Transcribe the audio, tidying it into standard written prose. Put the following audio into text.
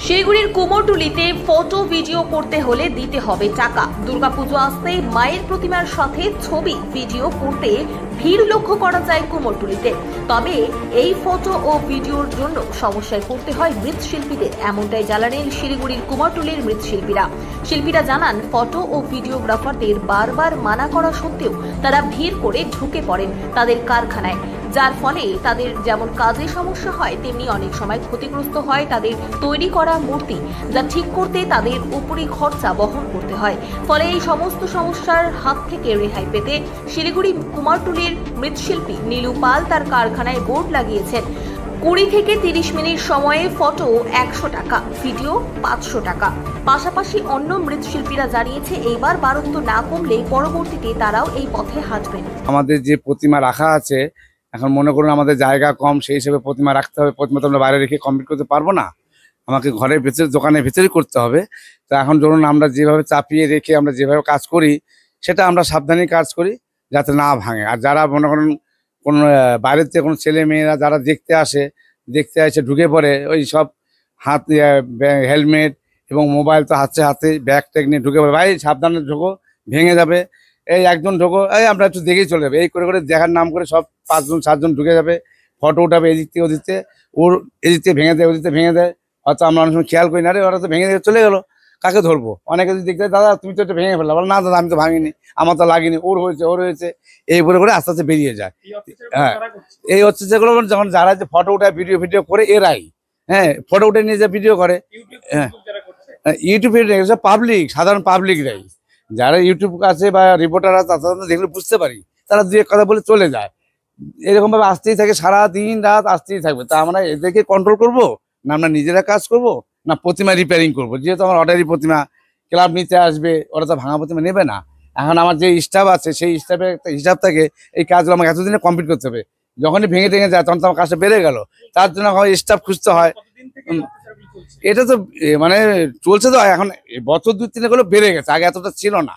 শিলিগুড়ির কুমোরটুলিতে photo video করতে হলে দিতে হবে টাকা। দুর্গাপুজো আসতে মায়ের প্রতিমার সাথে ছবি ভিডিও করতে ভিড় লক্ষ্য করা যায় কুমোরটুলিতে। তবে এই ফটো ও ভিডিওর জন্য সমস্যায় পড়তে হয় মৃৎশিল্পীদের, এমনটাই জানালেন শিলিগুড়ির কুমোরটুলির মৃৎশিল্পীরা। শিল্পীরা জানান, ফটো ও ভিডিওগ্রাফারদের বারবার মানা করা সত্ত্বেও তারা ভিড় করে ঢুকে পড়েন তাদের কারখানায়, যার ফলে তাদের যেমন কাজে সমস্যা হয়, তেমনি অনেক সময় ক্ষতিগ্রস্ত হয় তাদের তৈরি করা মূর্তি, যা ঠিক করতে তাদের উপরি খরচা বহন করতে হয়। ফলে এই সমস্ত সমস্যার হাত থেকে রেহাই পেতে শিলিগুড়ি কুমারটুলির মৃৎশিল্পী নীলু পাল তার কারখানায় বোর্ড লাগিয়েছেন। 20 থেকে 30 মিনিট সময়ে ফটো 100 টাকা, ভিডিও 500 টাকা। পাশাপাশি অন্য মৃৎশিল্পীরা জানিয়েছে, এইবার বারন্ত না কমলে পরবর্তীতে তারাও এই পথে হাঁটবেন। আমাদের যে প্রতিমা রাখা আছে, এখন মনে করুন আমাদের জায়গা কম, সেই হিসেবে প্রতিমা রাখতে হবে। প্রতিমা তো আমরা বাইরে রেখে কমপ্লিট করতে পারবো না, আমাকে ঘরের ভেতরে দোকানের ভেতরেই করতে হবে। তো এখন ধরুন আমরা যেভাবে চাপিয়ে রেখে আমরা যেভাবে কাজ করি, সেটা আমরা সাবধানে কাজ করি যাতে না ভাঙে। আর যারা মনে করেন কোনো বাইরের থেকে কোনো ছেলে মেয়েরা যারা দেখতে আসে ঢুকে পড়ে, ওই সব হাত হেলমেট এবং মোবাইল তো হাতে ব্যাগ ট্যাগ নিয়ে ঢুকে পড়ে, ভাই সাবধানে ঢোকো, ভেঙে যাবে। এই একজন ঢোকো, এই আমরা একটু দেখেই চলে যাবে, এই করে দেখার নাম করে সব 5জন 7জন ঢুকে যাবে, ফটো উঠাবে এদিক থেকে ওদিক থেকে, ওর এদিক থেকে ভেঙে দেয়, ওদিক থেকে ভেঙে দেয়। হয়তো আমরা অনেক সময় খেয়াল করি না, রে ওরা তো ভেঙে দিয়ে চলে গেলো, কাকে ধরবো? অনেকে যদি দেখতে, দাদা তুমি তো এটা ভেঙে ফেললা, বলো না দাদা আমি তো ভাঙিনি, আমার তো লাগিনি, ওর হয়েছে এই করে আস্তে আস্তে বেরিয়ে যায়। হ্যাঁ, এই হচ্ছে যেগুলো যখন যারা যে ফটো উঠায় ভিডিও করে এরাই, হ্যাঁ, ফটো উঠে নিয়ে যে ভিডিও করে, হ্যাঁ, ইউটিউবে পাবলিক, সাধারণ পাবলিকরাই, যারা ইউটিউব আছে বা রিপোর্টার আছে তারা দেখলে বুঝতে পারি, তারা দু এক কথা বলে চলে যায়। এরকম ভাবে আসতেই থাকে, সারা দিন রাত আসতেই থাকবে। তা আমরা এদেরকে কন্ট্রোল করব না, আমরা নিজেরা কাজ করব না প্রতিমা রিপেয়ারিং করব? যেহেতু আমার অর্ডারি প্রতিমা, ক্লাব নিতে আসবে, ওরা তো ভাঙা প্রতিমা নেবে না। এখন আমার যে স্টাফ আছে, সেই স্টাফের একটা হিসাব থাকে, এই কাজগুলো আমাকে এতদিনে কমপ্লিট করতে হবে। যখনই ভেঙে টেঙে যায় তখন তো আমার কাজটা বেড়ে গেল, তার জন্য আমার স্টাফ খুঁজতে হয়। এটা তো মানে চলছে তো, এখন বছর 2-3 বেড়ে গেছে, আগে এতটা ছিল না।